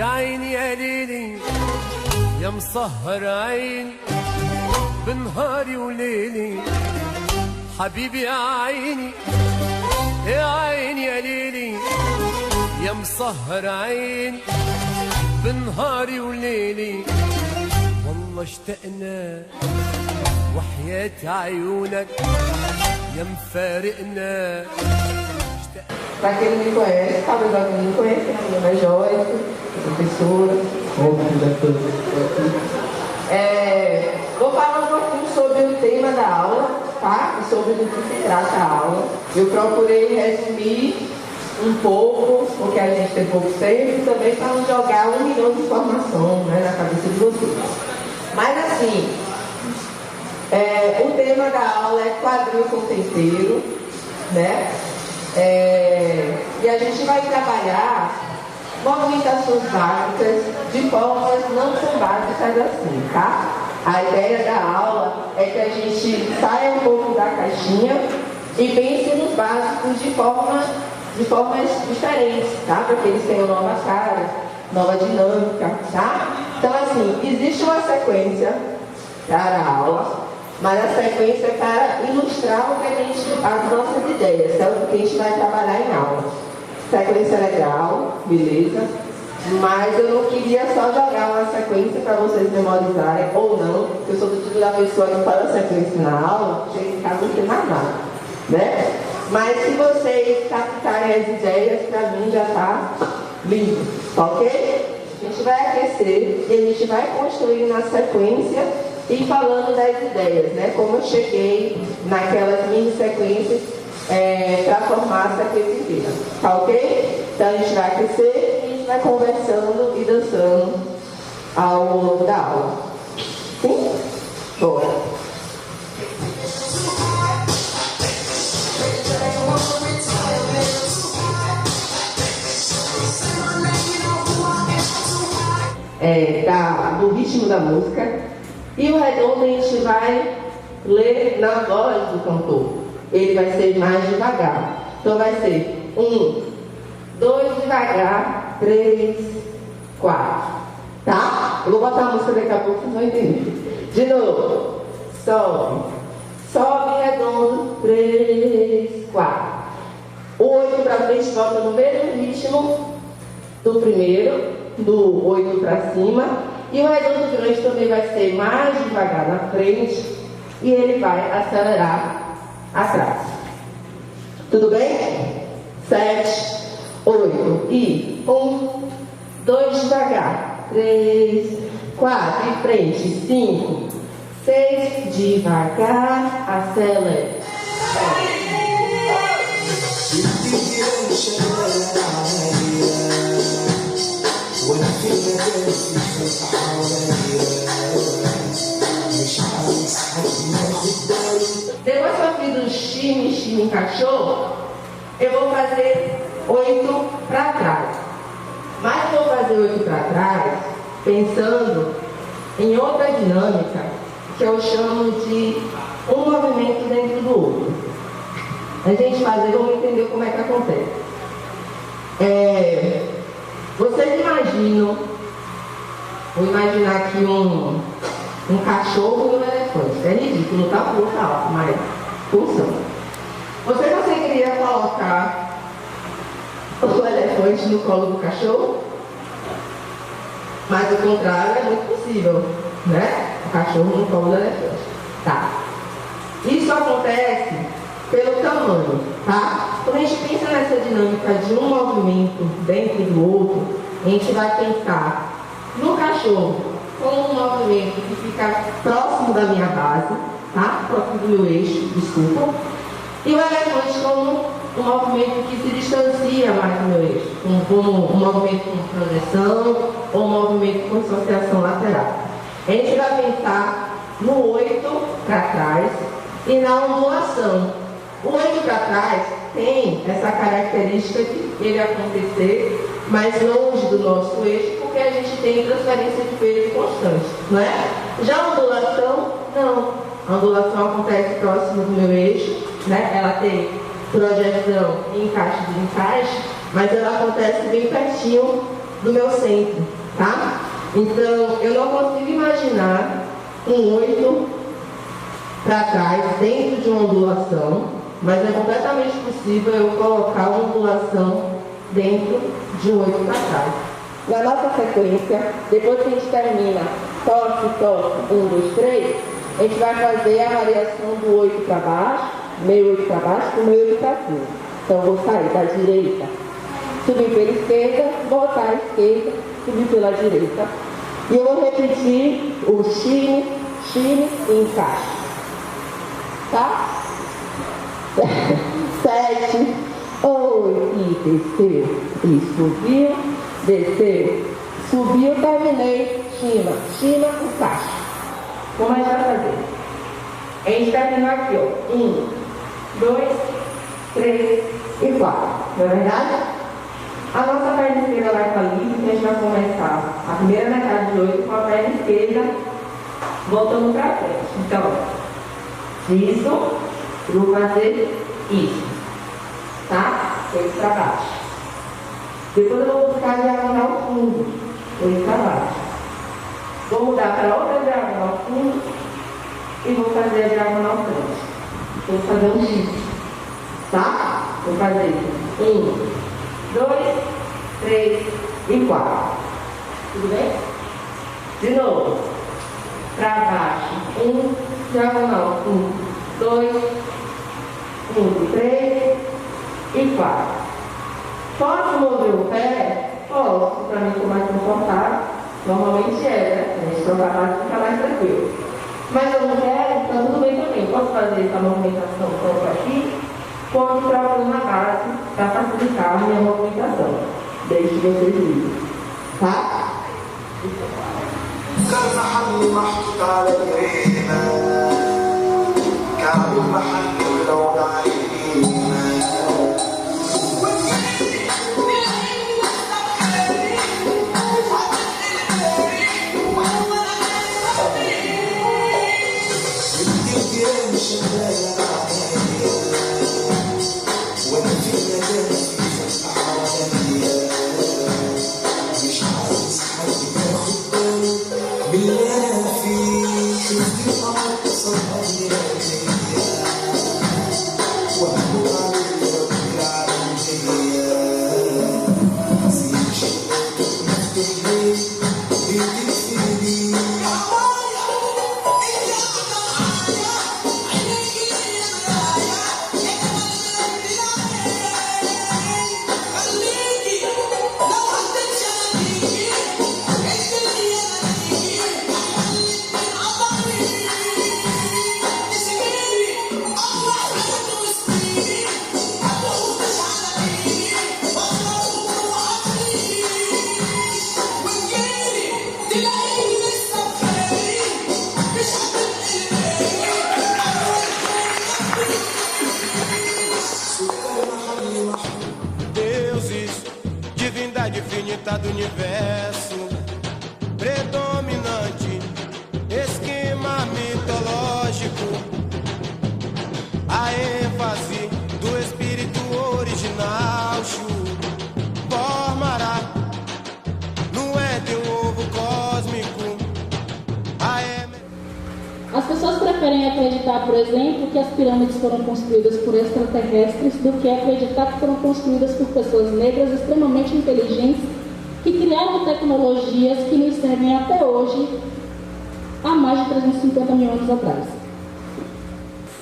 يا عيني يا ليلي يا مسهر عيني بنهاري وليلي حبيبي يا عيني يا عيني يا ليلي يا مسهر عيني بنهاري وليلي والله اشتقنا وحياة عيونك يا مفارقنا. Para quem não me conhece, talvez alguém me conheça, né? Meu nome é Joyce, professora. Vou falar um pouquinho sobre o tema da aula, tá? E sobre do que se trata a aula. Eu procurei resumir um pouco, porque a gente tem pouco tempo, e também para não jogar 1 milhão de informações, né, na cabeça de vocês. Mas assim, o tema da aula é quadril com tempero, né? E a gente vai trabalhar movimentações básicas de formas não tão básicas assim, tá? A ideia da aula é que a gente saia um pouco da caixinha e pense nos básicos de formas diferentes, tá? Para que eles tenham nova cara, nova dinâmica, tá? Então assim, existe uma sequência para a aula, mas a sequência é para ilustrar as nossas ideias, é o que a gente vai trabalhar em aula. Sequência legal, beleza? Mas eu não queria só jogar uma sequência para vocês memorizarem, ou não, porque eu sou do tipo da pessoa que fala sequência na aula, chega em casa não tem mais nada, né? Mas se vocês captarem as ideias, para mim já está lindo, ok? A gente vai aquecer e a gente vai construir na sequência e falando das ideias, né? Como eu cheguei naquelas mini sequências para formar a sequência inteira, tá ok? Então a gente vai aquecer e a gente vai conversando e dançando ao longo da aula. Sim? Bora! Do ritmo da música. E o redondo a gente vai ler na voz do cantor. Ele vai ser mais devagar. Então vai ser 1, 2 devagar, 3, 4. Tá? Eu vou botar a música daqui a pouco, vocês vão entender. De novo. Sobe. Sobe redondo, 3, 4. O 8 para frente volta no mesmo ritmo do primeiro, do 8 para cima. E o redondo grande também vai ser mais devagar na frente e ele vai acelerar atrás. Tudo bem? 7, 8 e 1, 2 devagar, 3, 4 em frente, 5, 6 devagar, acelera. Depois que eu fiz o chime encaixou, eu vou fazer 8 para trás. Mas eu vou fazer 8 para trás pensando em outra dinâmica que eu chamo de um movimento dentro do outro. A gente fazer, vamos entender como é que acontece. Vocês imaginam, vou imaginar aqui um cachorro e um elefante. É ridículo, tá por alto, mas funciona. Você conseguiria colocar o elefante no colo do cachorro? Mas o contrário é muito possível, né? O cachorro no colo do elefante. Tá. Isso acontece pelo tamanho, tá? Quando a gente pensa nessa dinâmica de um movimento dentro do outro, a gente vai pensar no cachorro como um movimento que fica próximo da minha base, tá? Próximo do meu eixo, desculpa. E o elefante como um movimento que se distancia mais do meu eixo, como um movimento com projeção ou um movimento com dissociação lateral. A gente vai pensar no 8 para trás e na ondulação. O 8 para trás tem essa característica de ele acontecer mais longe do nosso eixo, porque a gente tem transferência de peso constante, não é? Já a ondulação, não. A ondulação acontece próximo do meu eixo, né? Ela tem projeção e encaixe de encaixe, mas ela acontece bem pertinho do meu centro, tá? Então, eu não consigo imaginar um 8 para trás, dentro de uma ondulação, mas é completamente possível eu colocar uma ondulação dentro de um 8 para trás. Na nossa sequência, depois que a gente termina toque, toque, 1, 2, 3, a gente vai fazer a variação do 8 para baixo, meio 8 para baixo, com meio 8 para cima. Então, eu vou sair da direita, subir pela esquerda, voltar à esquerda, subir pela direita. E eu vou repetir o chine, chine e encaixe. Tá? 7, 8, e desceu, e subiu, desceu, subiu, terminei, chima, chima, encaixe. Como a gente vai fazer? A gente terminou aqui, ó. 1, 2, 3 e 4. Não é verdade? A nossa perna esquerda vai estar livre, a gente vai começar a primeira metade de 8 com a perna esquerda voltando para frente. Então, isso, eu vou fazer isso, tá? 8 para baixo. Depois eu vou buscar a diagonal fundo, 8 para baixo. Vou mudar para outra diagonal fundo e vou fazer a diagonal frente. Vou fazer um X, tá? Vou fazer 1, 2, 3 e 4. Tudo bem? De novo. Para baixo. 1, diagonal. 1, 2, 3 e 4. Posso mover o pé? Posso, para mim ficar mais confortável. Normalmente é, né? A gente trocar base fica mais tranquilo. Mas eu não quero, então tudo bem também. Posso fazer essa movimentação tanto aqui, quanto trocando na base para facilitar a minha movimentação. Deixe vocês livres. Tá? كان محل محطوط على جرينا كعب المحل ولون عينينا الدنيا مش ملاية عليا وانا في مكان في العالمية مش عايز حد ياخد باله باللي انا فيه شفت القمر صدق لياليا وهو على رب العالمية زين شبابك مفتوح ليه بتكفي ليه Deuses, divindade infinita do universo, predominante, esquema mitológico, a ênfase do espírito original, formará no éter um ovo cósmico. As pessoas preferem acreditar, por exemplo, que as pirâmides foram construídas por extraterrestres do que acreditar que foram construídas por pessoas negras extremamente inteligentes que criaram tecnologias que nos servem até hoje, há mais de 350 mil anos atrás.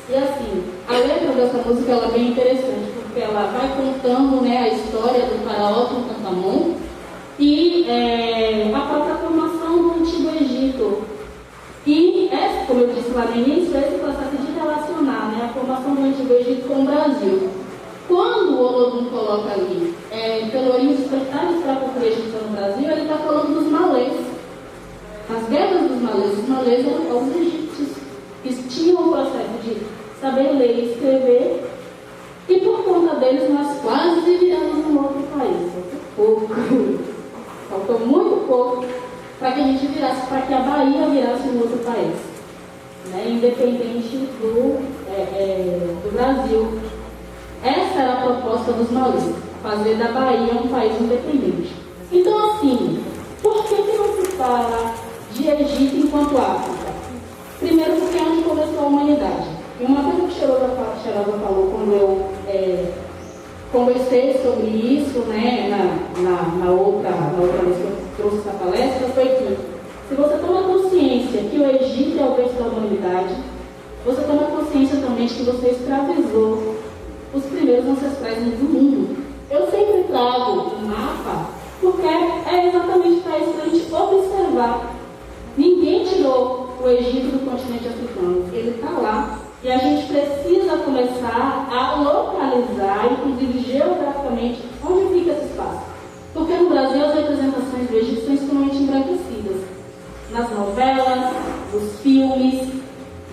E assim, a letra dessa música ela é bem interessante, porque ela vai contando, né, a história do faraó Tutankhamon e a própria formação do Antigo Egito. E, como eu disse lá no início, esse processo de relacionar, né, a formação do Antigo Egito com o Brasil. Quando o Olodum coloca ali Pelourinho despertar os próprios egípcios no Brasil, ele está falando dos malês. As guerras dos malês. Os malês eram povos egípcios que tinham o processo de saber ler e escrever, e por conta deles nós quase viramos um outro país. Faltou muito pouco para que a gente virasse, para que a Bahia virasse um outro país, né, independente do Brasil. Essa era a proposta dos malês, fazer da Bahia um país independente. Então, assim, por que não se fala de Egito enquanto África? Primeiro, porque é onde começou a humanidade. E uma coisa que Xerosa falou quando eu conversei sobre isso, né, na outra vez que eu trouxe essa palestra, foi que se você toma consciência que o Egito é o berço da humanidade, você toma consciência também de que você escravizou os primeiros ancestrais do mundo. Eu sempre trago um mapa porque é exatamente para isso que a gente observar. Ninguém tirou o Egito do continente africano, ele está lá. E a gente precisa começar a localizar, inclusive geograficamente, onde fica esse espaço. Porque no Brasil as representações do Egito são extremamente embranquecidas. Nas novelas, nos filmes,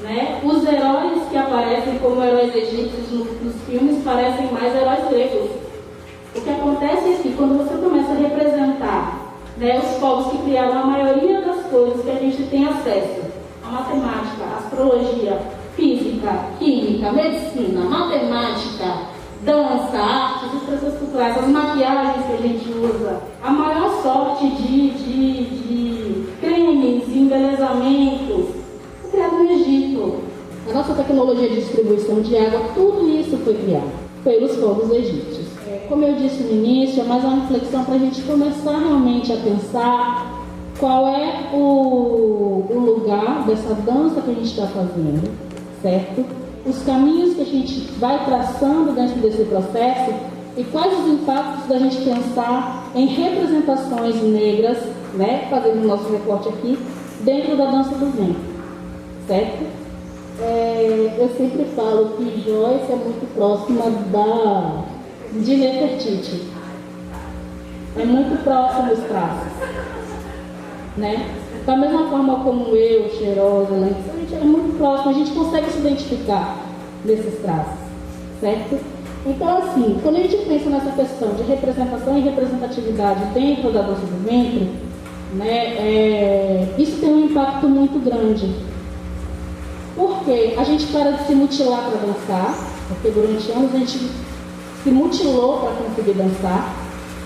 né? Os heróis que aparecem como heróis egípcios nos filmes parecem mais heróis gregos. O que acontece é que quando você começa a representar, né, os povos que criaram a maioria das coisas que a gente tem acesso, a matemática, a astrologia, física, química, medicina, matemática, dança, artes, expressões culturais, as maquiagens que a gente usa, a maior sorte de cremes e embelezamentos foi criado no Egito. A nossa tecnologia de distribuição de água, tudo isso foi criado pelos povos egípcios. Como eu disse no início, é mais uma reflexão para a gente começar realmente a pensar qual é o lugar dessa dança que a gente está fazendo, certo? Os caminhos que a gente vai traçando dentro desse processo e quais os impactos da gente pensar em representações negras, né? Fazendo o nosso recorte aqui, dentro da dança do vento, certo? Eu sempre falo que Joyce é muito próxima de Nefertiti. É muito próximo os traços, né? Da mesma forma como eu, Xerosa, né? A gente é muito próximo, a gente consegue se identificar nesses traços, certo? Então, assim, quando a gente pensa nessa questão de representação e representatividade dentro da dança do ventre, né, isso tem um impacto muito grande. Porque a gente para de se mutilar para dançar, porque durante anos a gente se mutilou para conseguir dançar,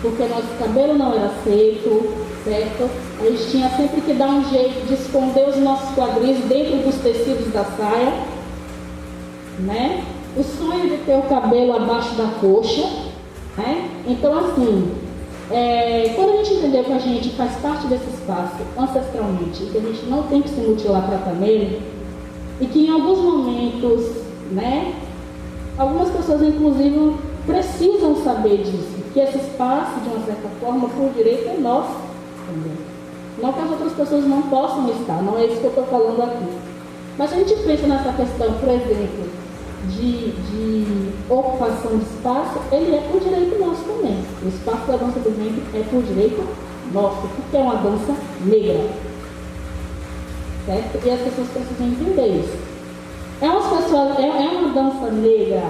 porque nosso cabelo não era feito, certo? A gente tinha sempre que dar um jeito de esconder os nossos quadris dentro dos tecidos da saia, né? O sonho de ter o cabelo abaixo da coxa, né? Então, assim, quando a gente entendeu que a gente faz parte desse espaço ancestralmente, que a gente não tem que se mutilar para estar nele, e que em alguns momentos, né, algumas pessoas, inclusive, precisam saber disso, que esse espaço, de uma certa forma, por direito é nosso também. Não que as outras pessoas não possam estar, não é isso que eu estou falando aqui. Mas se a gente pensa nessa questão, por exemplo, de ocupação de espaço, ele é por direito nosso também. O espaço da dança do ventre é por direito nosso, porque é uma dança negra. Certo? E as pessoas precisam entender isso. É uma dança negra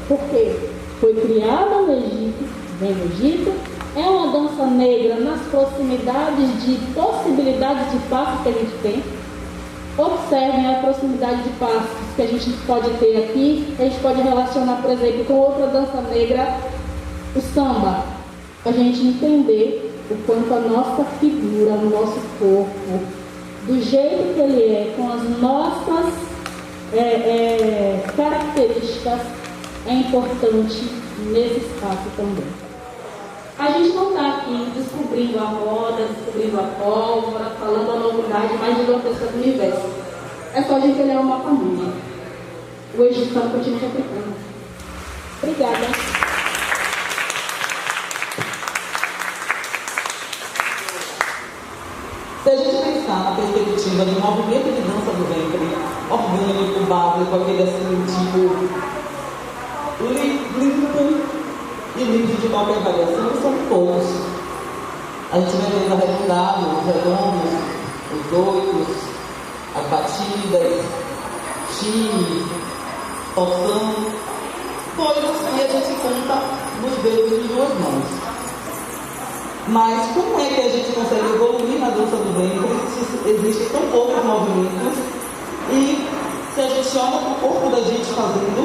porque foi criada no Egito, vem do Egito. É uma dança negra nas proximidades de possibilidades de passos que a gente tem. Observem a proximidade de passos que a gente pode ter aqui. A gente pode relacionar, por exemplo, com outra dança negra, o samba. Para a gente entender o quanto a nossa figura, o nosso corpo, do jeito que ele é, com as nossas características, é importante nesse espaço também. A gente não está aqui descobrindo a roda, descobrindo a pólvora, falando a novidade mais gigantesca do universo. É só a gente olhar o mapa mundo. O Egito está no continente africano. Obrigada. Se a gente pensar na perspectiva do movimento de dança do ventre, orgânico, básico, aquele assim, tipo, limpo e livre de qualquer variação, são poucos. A gente vai vendo arredondados, os redondos, os oitos, as batidas, time, torção, coisas que a gente conta nos dedos de duas mãos. Mas como é que a gente consegue evoluir na dança do ventre se existem tão poucos movimentos e se a gente olha para o corpo da gente fazendo,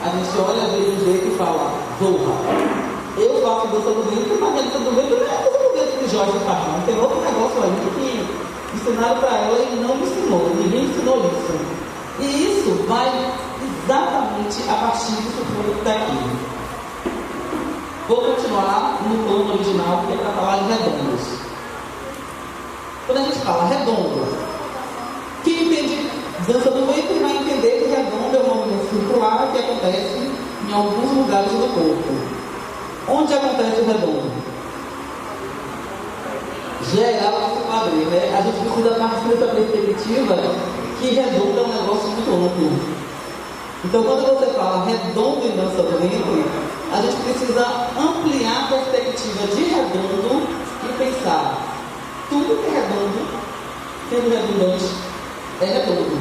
a gente olha, vê do jeito e fala, zorra, eu faço faço dança do ventre, mas a dança do ventre não é a dança do ventre que Jorge faz, não. Tem outro negócio aí que ensinaram para ela e não me ensinou, ninguém ensinou isso. E isso vai exatamente a partir disso tudo que está aqui. Vou continuar no plano original, que é para falar de redondos. Quando a gente fala redondo, quem entende dança do ventre vai entender que redondo é um movimento circular que acontece em alguns lugares do corpo. Onde acontece o redondo? Geral esse quadril, né? A gente precisa partir dessa perspectiva que redondo é um negócio muito amplo. Então, quando você fala redondo em dança do ventre, a gente precisa ampliar a perspectiva de redondo e pensar tudo que é redondo, sendo redundante, é redondo.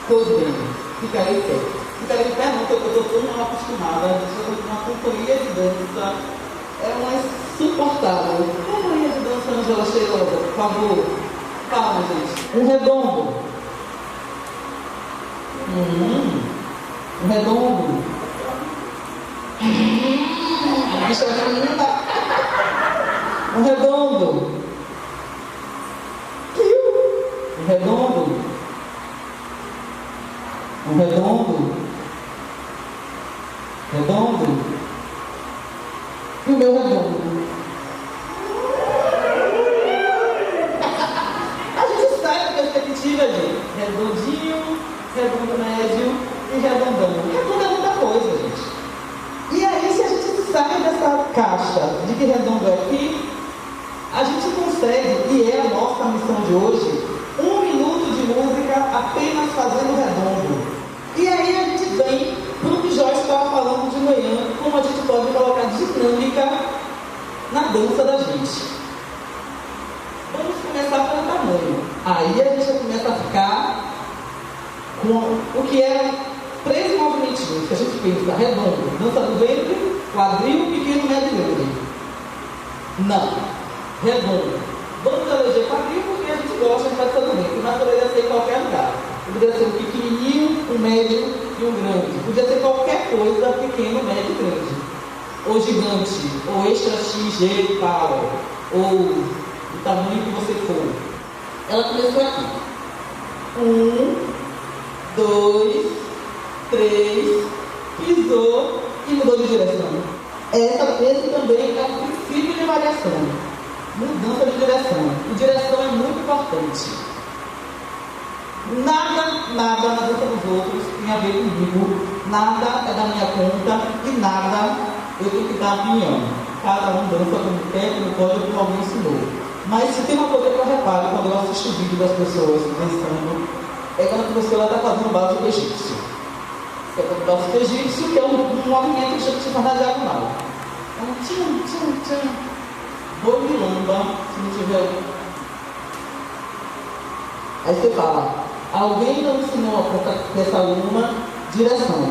Pois bem, ficarei em pé. Ficarei em pé não, porque eu estou tão mal acostumada. Uma companhia de dança é uma insuportável. Companhia de dança, Angela Cheirosa, por favor. Fala, gente. Um redondo. Um redondo. A bicha linda. Um redondo. Um redondo. Um redondo. Redondo. E o meu redondo. A gente sai da perspectiva de redondinho, redondo médio e redondão. Redondo é muita coisa, gente. E aí, se a gente sai dessa caixa de que redondo é aqui, a gente consegue, e é a nossa missão de hoje, 1 minuto de música apenas fazendo redondo. E aí a gente vem para o que Joyce estava falando de manhã, como a gente pode colocar dinâmica na dança da gente. Vamos começar pelo tamanho. Aí a gente começa a ficar com o que eram 3 movimentinhos que a gente pensa: redondo, dança do ventre, quadril, pequeno, médio e grande. Não. Redondo. Vamos eleger quadril porque a gente gosta de dança do ventre, mas poderia ser em qualquer lugar. Poderia ser um pequenininho, um médio e um grande. Podia ser qualquer coisa, pequeno, médio e grande. Ou gigante, ou extra XG power, ou o tamanho que você for. Ela começou aqui. 1, 2, 3, pisou e mudou de direção. Esse também é um princípio de variação. Mudança de direção. E direção é muito importante. Nada na dança dos outros tem a ver comigo. Nada é da minha conta e nada eu tenho que dar opinião. Cada um dança como quer, como pode, como alguém ensinou. Mas se tem uma coisa que eu reparo quando eu assisto o vídeo das pessoas dançando, é quando a pessoa está fazendo o básico egípcio. Que é o básico egípcio, que é um movimento que a gente faz na diagonal. É um tchum, tchum, tchum. Bobilamba, se não tiver. Aí você fala, alguém não ensinou a essa aluna direção.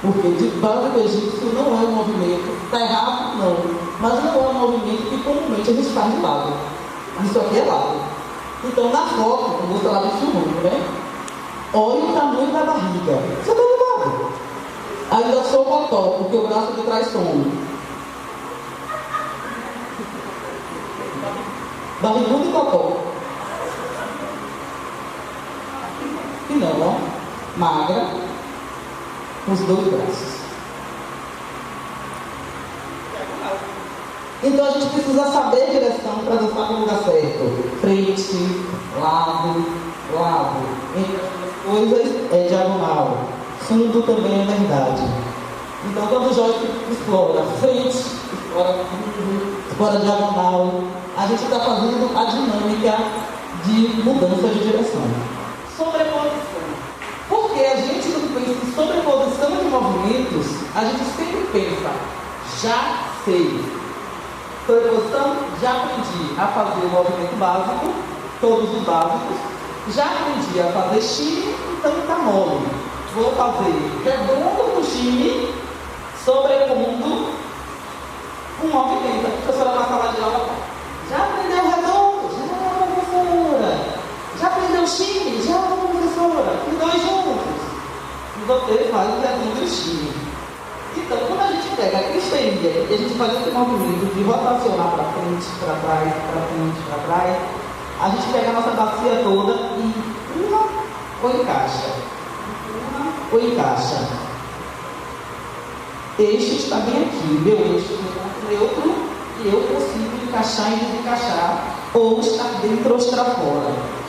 Porque de básico egípcio não é um movimento, está errado não, mas não é um movimento que comumente a gente faz de lado. Isso aqui é lado. Então na foto, como você lá filmando, né? Olha o tamanho da barriga. Você está do lado. Ainda sou botó, porque o braço de trás some. Barrigudo e cocó. E não, ó. Magra. Com os 2 braços. Então a gente precisa saber a direção para dançar no lugar certo. Frente, lado, lado. Entre as coisas é diagonal. Fundo também é verdade. Então quando o Joyce explora frente, explora fundo, explora diagonal, a gente está fazendo a dinâmica de mudança de direção. Sobreposição. Porque a gente não pensa em sobreposição de movimentos, a gente sempre pensa, já sei. Sobreposição, já aprendi a fazer o movimento básico, todos os básicos, já aprendi a fazer chile, então está mole. Vou fazer redondo no chile, sobrepondo um movimento. A professora na sala de aula, já aprendeu redondo? Já, professora. Já aprendeu chile? Já, professora. Os 2 juntos. E você faz o redondo e o chile. Então, quando a gente pega a cristenia e a gente faz esse movimento de rotacionar para frente, para trás, para frente, para trás, a gente pega a nossa bacia toda e empurra ou encaixa. Empurra ou encaixa. Eixo está bem aqui, meu eixo é neutro e eu consigo encaixar e desencaixar, ou estar dentro ou estar fora.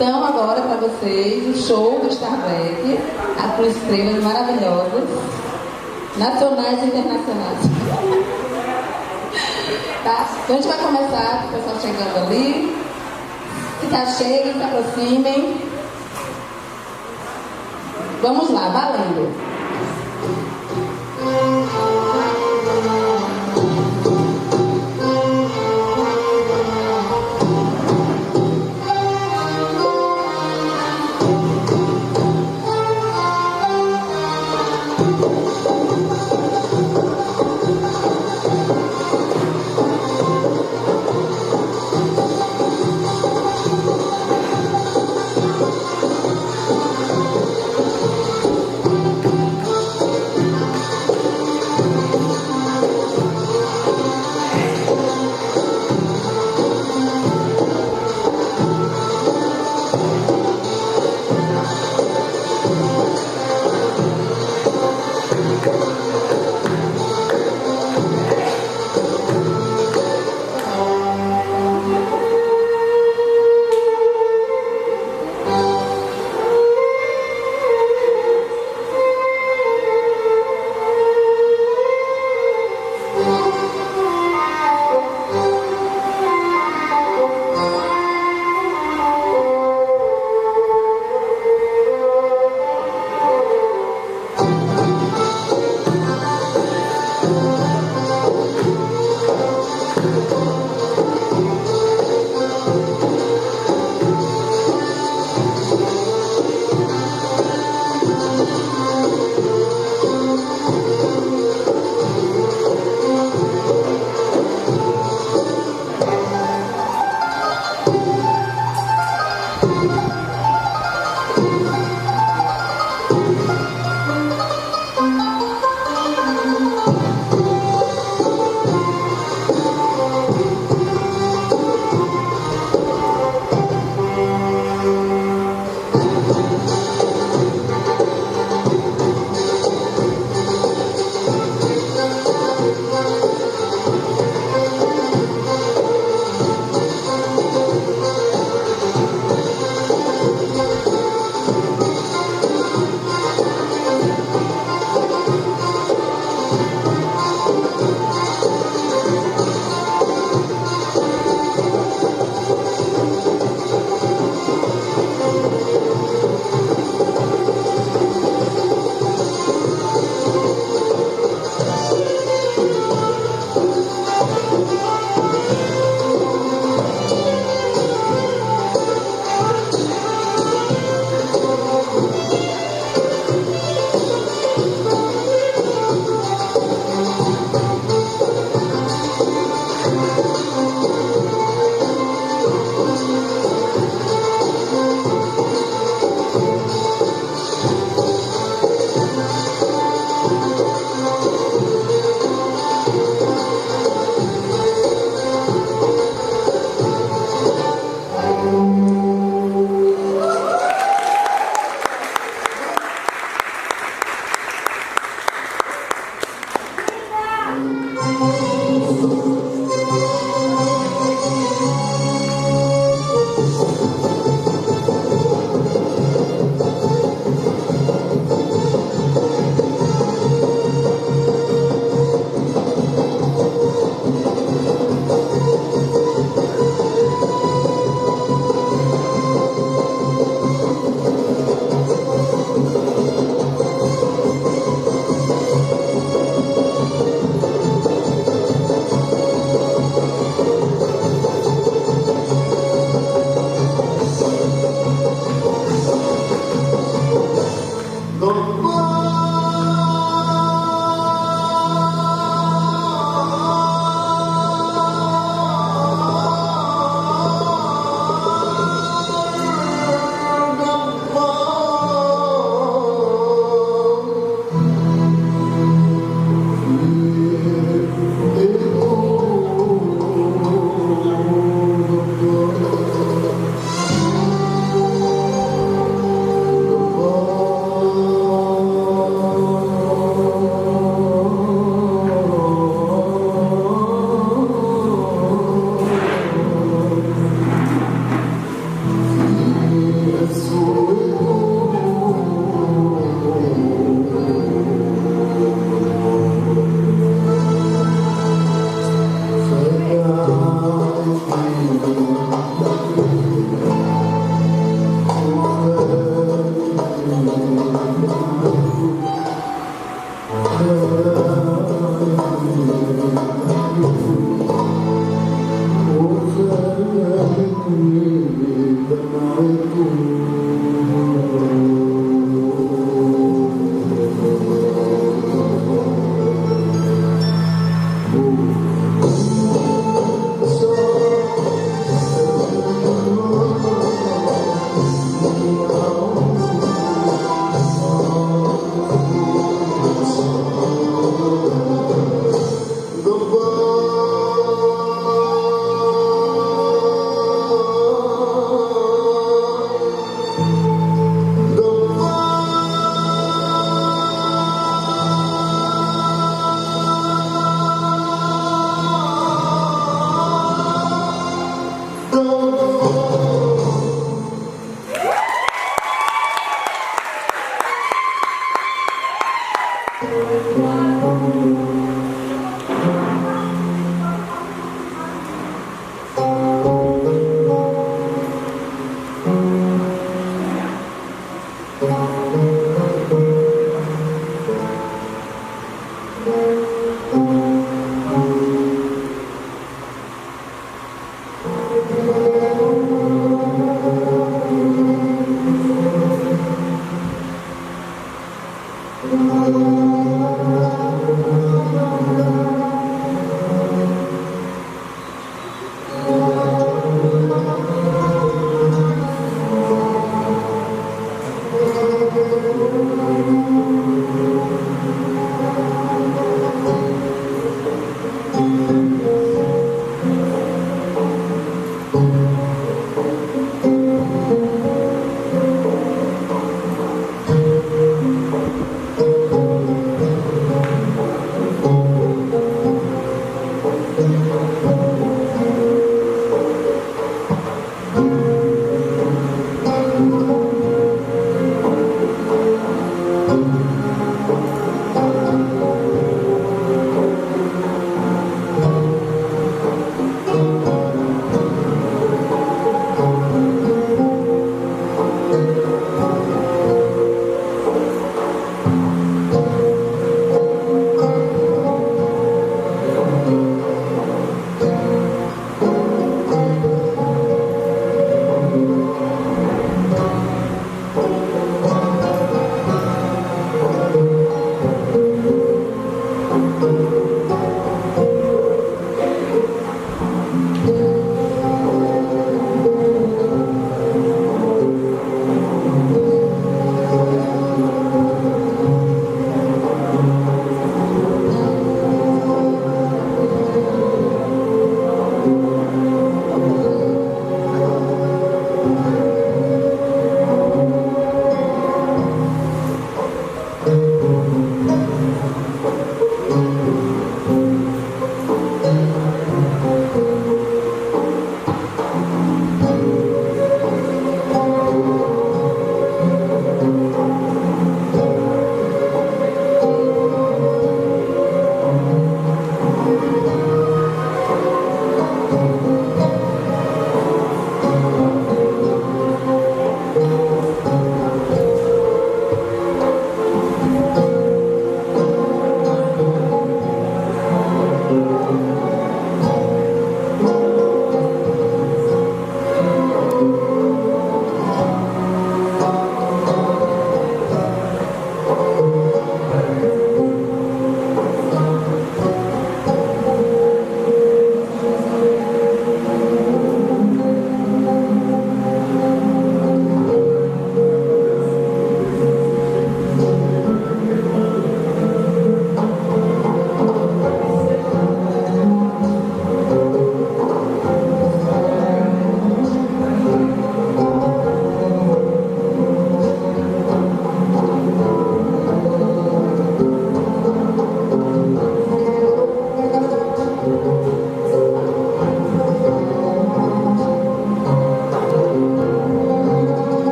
Então, agora para vocês, o show do Starbeck, com estrelas maravilhosas, nacionais e internacionais. Tá? Então, a gente vai começar, o pessoal chegando ali. Ficar cheio, se aproximem. Vamos lá, valendo.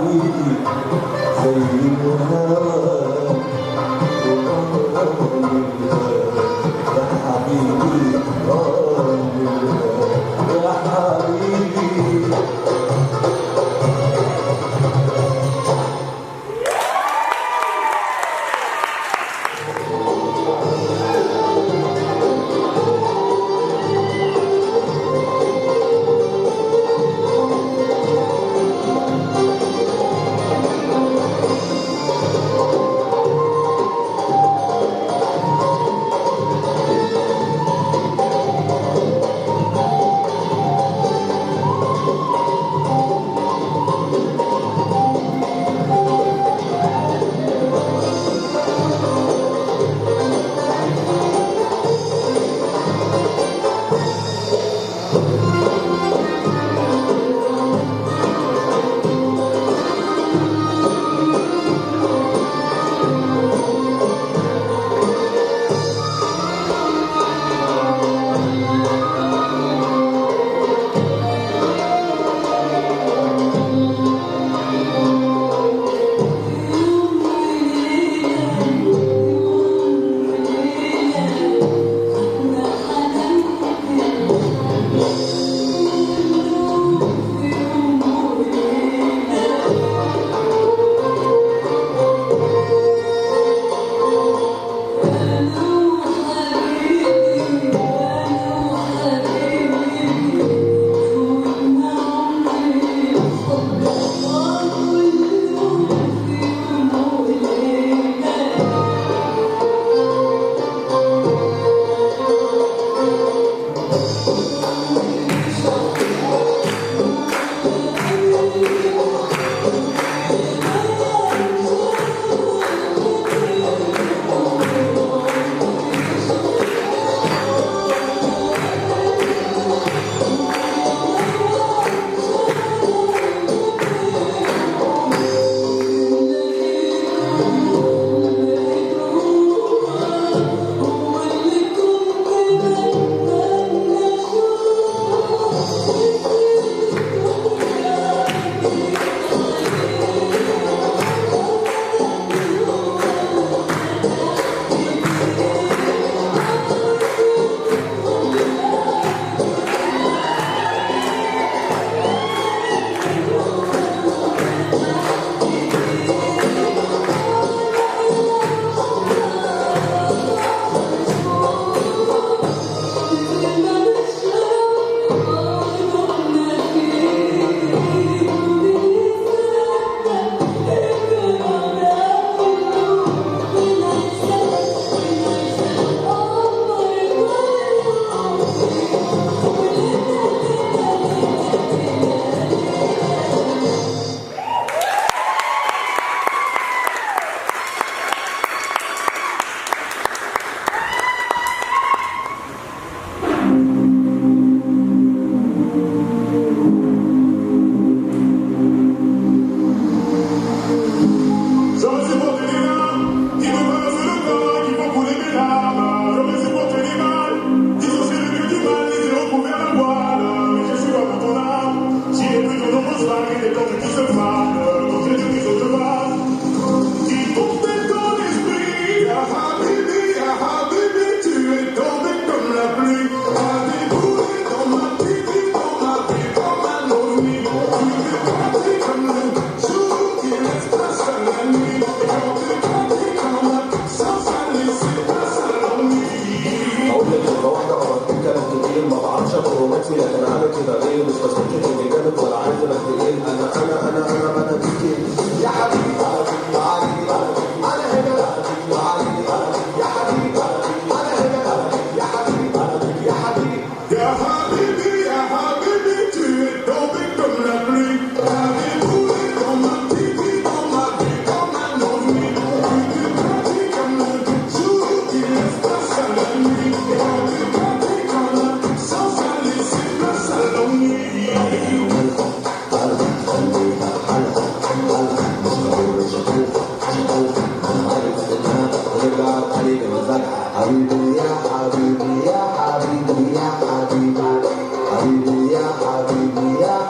حبيبي زي الهوى يا حبيبي يا حبيبي.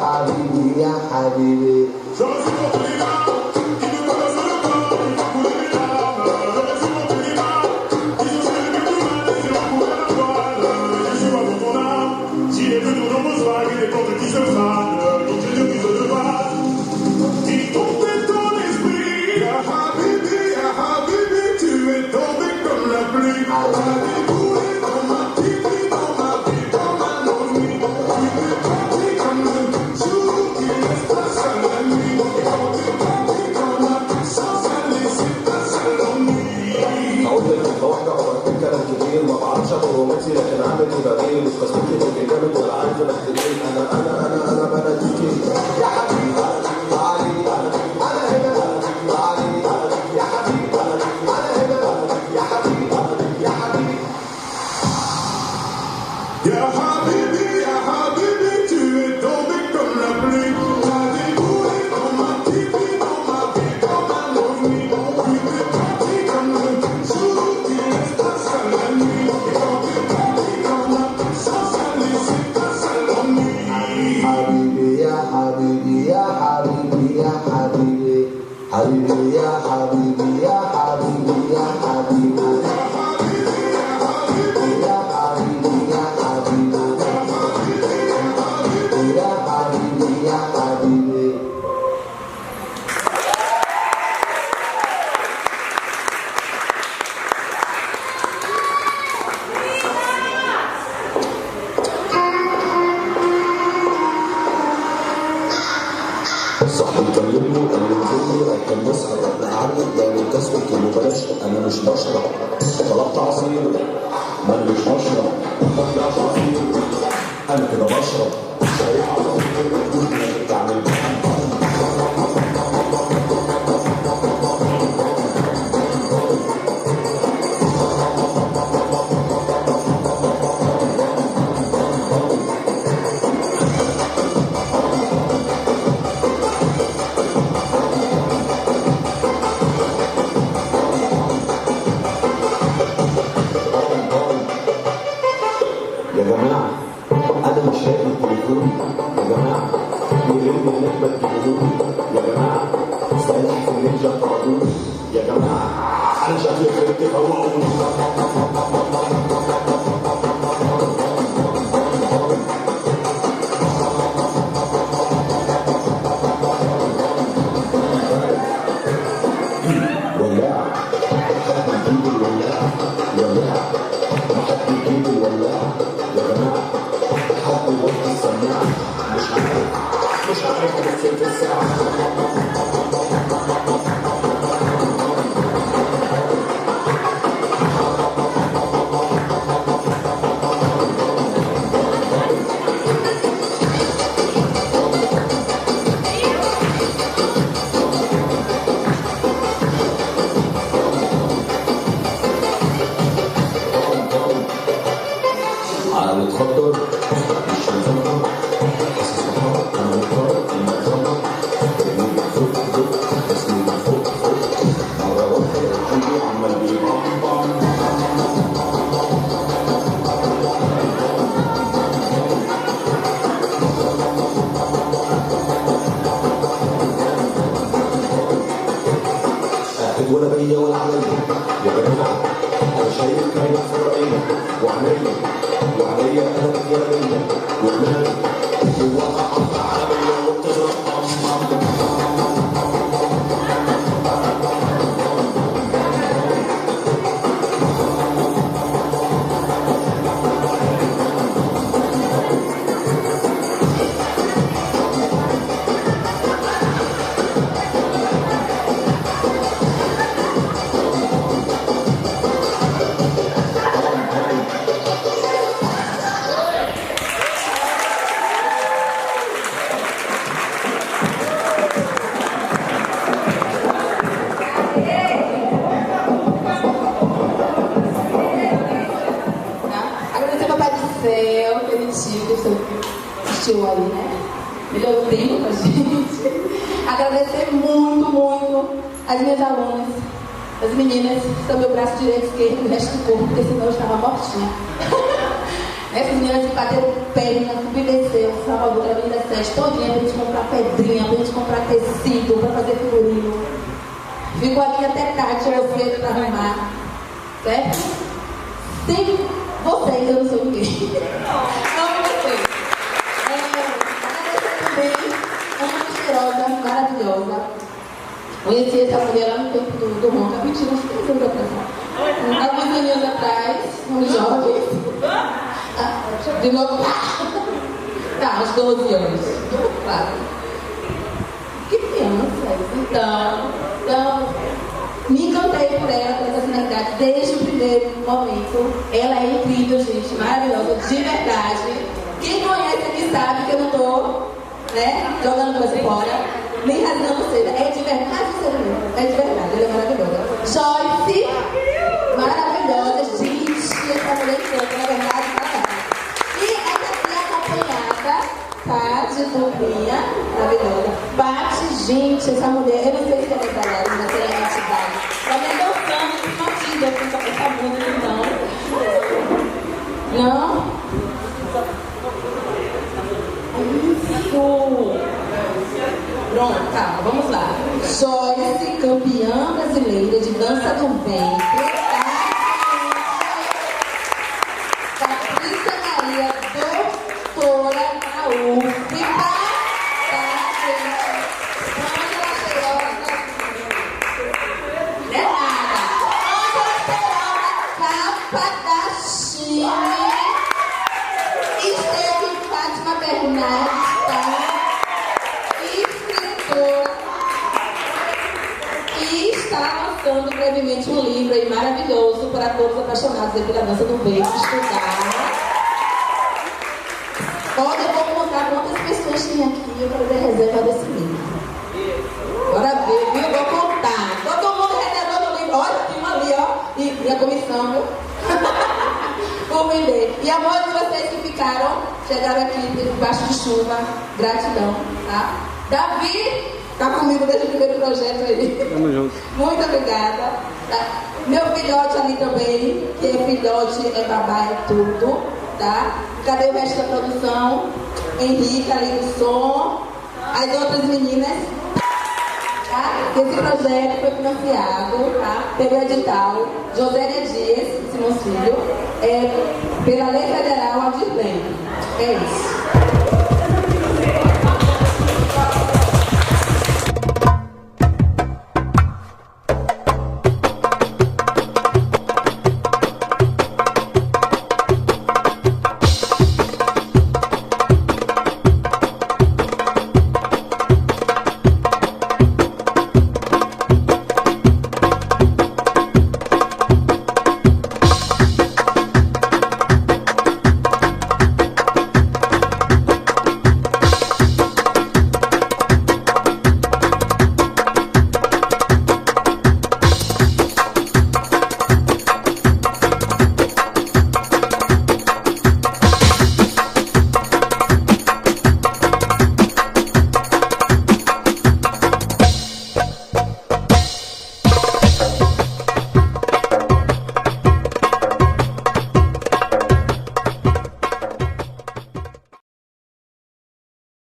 حبيبي يا حبيبي حبيبي يا حبيبي يا حبيبي يا حبيبي يا حبيبي يا حبيبي يا حبيبي يا حبيبي. صاحبي كلمني قال لي كان نسهر نعرض لو كسبك انه بلاش انا مش بشرب طلبت عصير ما انا مش بشرب طلبت عصير انا كده بشرب شاي عصير تعمل يا جماعة أنا مش لاقي التليفون يا جماعة يرن هناك ما تجيبوني يا جماعة سلاح في النينجا طردوني يا جماعة أنا شكلي خربت فوقوني. ولاعة حد يجيب الولاعة ولاعة حد يجيب الولاعة يا جماعة حد يوطي السماعة مش عارف أمسك الساعة. أنا متخدر مش مفكر حاسس بحرك أنا مضطر إني أتخدر إني فوق تسليم فوق مرة واحدة قلبي عمال بيبقى قاعد ولا بيا ولا عليا يا جماعة أنا شايف كاينة في رأينا وعليا أنا بجلبية ودماغي جواها حرب عربية وبتضرب Agradecer ao Papai do Céu, permitiu que eu assistiu ali, né? Melhor tempo pra gente. Agradecer muito, muito as minhas alunas, as meninas que são meu braço direito, esquerdo e o resto do corpo, porque senão eu estava mortinha. Essas meninas que bateram perna, subdesceram, Salvador, a Avenida 7, todinha pra gente comprar pedrinha, pra gente comprar tecido, pra fazer figurino. Ficou aqui até tarde, eu fui pra arrumar, certo? Sem vocês, eu não sou ninguém. Amo vocês. Agradecer também a uma cheirosa, maravilhosa. Conheci essa mulher lá no tempo do Ronca, mentira, uns 3 anos atrás. Alguns aninhos atrás, uns jovens. De novo, tá, uns 12 anos. Claro. Que crianças. Então, me encantei por ela, por essa finalidade, desde o primeiro momento. Ela é incrível, gente, maravilhosa, de verdade. Quem conhece aqui sabe que eu não tô, né, jogando coisa fora, nem rasgando seda. É de verdade, é de verdade, ela é maravilhosa. Joyce, maravilhosa, gente, essa mulher que na verdade, e essa aqui é acompanhada, tá, de duplinha, maravilhosa. Bate, gente, essa mulher, eu não sei se ela é bailarina, se ela é entidade. Ela me dançando, que batida com essa bunda, então. Não? Isso! Pronto, calma, vamos lá. Joyce, Brasileira de Dança do Ventre, Patrícia Maria, doutora da UF, Esteve Fátima Bernardes, escritora, e está lançando brevemente um livro aí maravilhoso para todos apaixonados pela dança do ventre estudar. Olha, eu vou contar quantas pessoas tem aqui, eu quero ver a reserva desse livro. Bora ver, viu? Eu vou contar. Todo mundo reservando o livro. Olha, tem uma ali, ó. E a comissão, viu? Vou vender. E a maioria de vocês que ficaram, chegaram aqui debaixo de chuva. Gratidão, tá? Davi, tá comigo desde o primeiro projeto aí. Tamo junto. Muito obrigada. Tá? Meu filhote ali também, que é filhote, é babá, é tudo, tá? Cadê o resto da produção? Henrique ali do som. As outras meninas. Tá? Esse projeto foi financiado, tá? Pelo edital Josélia Dias, Simões Filho, pela Lei Federal Aldir Blanc. É isso.